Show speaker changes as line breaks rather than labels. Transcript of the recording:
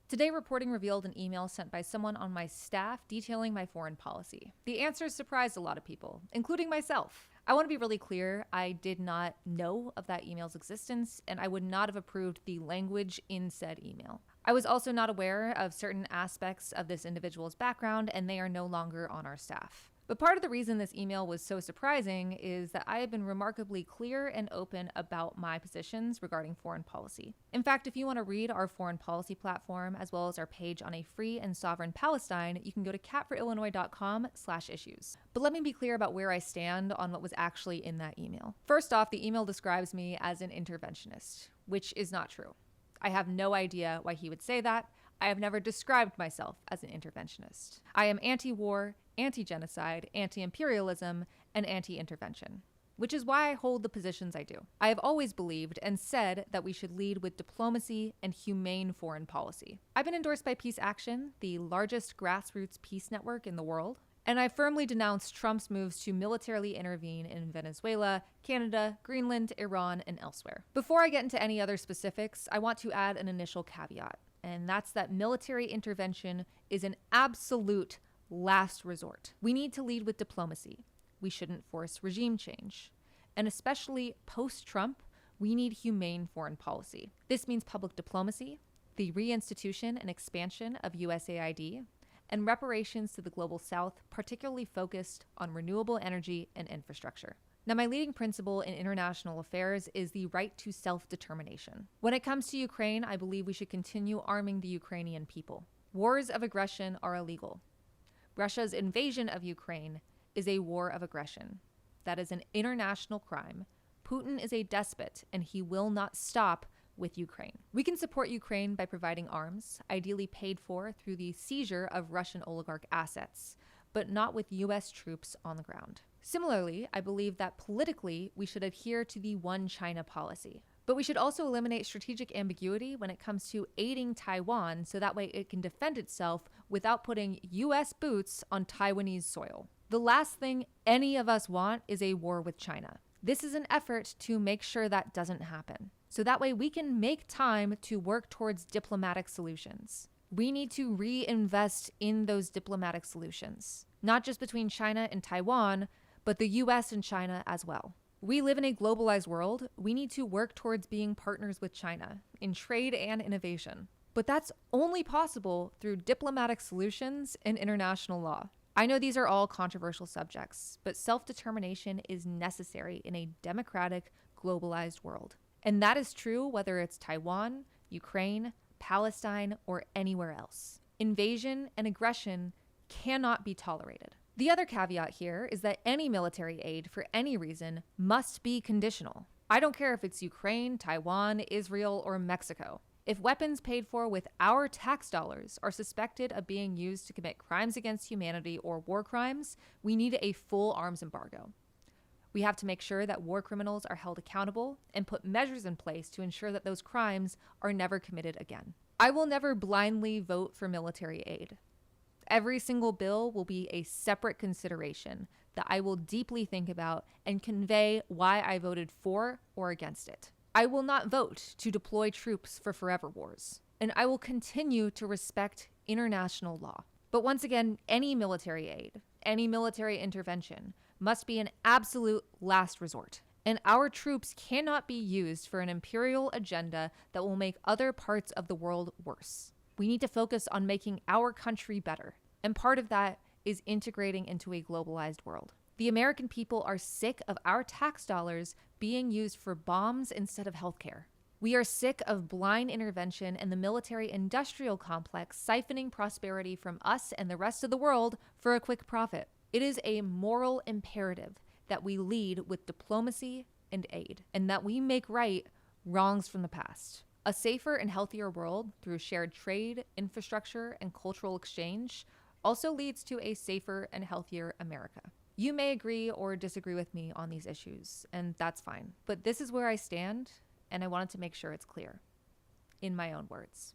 Today, reporting revealed an email sent by someone on my staff detailing my foreign policy. The answers surprised a lot of people, including myself. I want to be really clear, I did not know of that email's existence, and I would not have approved the language in said email. I was also not aware of certain aspects of this individual's background, and they are no longer on our staff. But part of the reason this email was so surprising is that I have been remarkably clear and open about my positions regarding foreign policy. In fact, if you want to read our foreign policy platform, as well as our page on a free and sovereign Palestine, you can go to catforillinois.com/issues. But let me be clear about where I stand on what was actually in that email. First off, the email describes me as an interventionist, which is not true. I have no idea why he would say that. I have never described myself as an interventionist. I am anti-war, anti-genocide, anti-imperialism, and anti-intervention, which is why I hold the positions I do. I have always believed and said that we should lead with diplomacy and humane foreign policy. I've been endorsed by Peace Action, the largest grassroots peace network in the world, and I firmly denounce Trump's moves to militarily intervene in Venezuela, Canada, Greenland, Iran, and elsewhere. Before I get into any other specifics, I want to add an initial caveat, and that's that military intervention is an absolute last resort. We need to lead with diplomacy. We shouldn't force regime change. And especially post-Trump, we need humane foreign policy. This means public diplomacy, the reinstitution and expansion of USAID, and reparations to the global south, particularly focused on renewable energy and infrastructure. Now, my leading principle in international affairs is the right to self-determination. When it comes to Ukraine, I believe we should continue arming the Ukrainian people. Wars of aggression are illegal. Russia's invasion of Ukraine is a war of aggression. That is an international crime. Putin is a despot, and he will not stop with Ukraine. We can support Ukraine by providing arms, ideally paid for through the seizure of Russian oligarch assets, but not with U.S. troops on the ground. Similarly, I believe that politically we should adhere to the one China policy. But we should also eliminate strategic ambiguity when it comes to aiding Taiwan so that way it can defend itself without putting U.S. boots on Taiwanese soil. The last thing any of us want is a war with China. This is an effort to make sure that doesn't happen. So that way we can make time to work towards diplomatic solutions. We need to reinvest in those diplomatic solutions, not just between China and Taiwan, but the US and China as well. We live in a globalized world. We need to work towards being partners with China in trade and innovation. But that's only possible through diplomatic solutions and international law. I know these are all controversial subjects, but self-determination is necessary in a democratic, globalized world. And that is true whether it's Taiwan, Ukraine, Palestine, or anywhere else. Invasion and aggression cannot be tolerated. The other caveat here is that any military aid for any reason must be conditional. I don't care if it's Ukraine, Taiwan, Israel, or Mexico. If weapons paid for with our tax dollars are suspected of being used to commit crimes against humanity or war crimes, we need a full arms embargo. We have to make sure that war criminals are held accountable and put measures in place to ensure that those crimes are never committed again. I will never blindly vote for military aid. Every single bill will be a separate consideration that I will deeply think about and convey why I voted for or against it. I will not vote to deploy troops for forever wars, and I will continue to respect international law. But once again, any military aid, any military intervention must be an absolute last resort. And our troops cannot be used for an imperial agenda that will make other parts of the world worse. We need to focus on making our country better. And part of that is integrating into a globalized world. The American people are sick of our tax dollars being used for bombs instead of healthcare. We are sick of blind intervention and the military-industrial complex siphoning prosperity from us and the rest of the world for a quick profit. It is a moral imperative that we lead with diplomacy and aid, and that we make right wrongs from the past. A safer and healthier world through shared trade, infrastructure, and cultural exchange also leads to a safer and healthier America. You may agree or disagree with me on these issues, and that's fine. But this is where I stand, and I wanted to make sure it's clear. In my own words.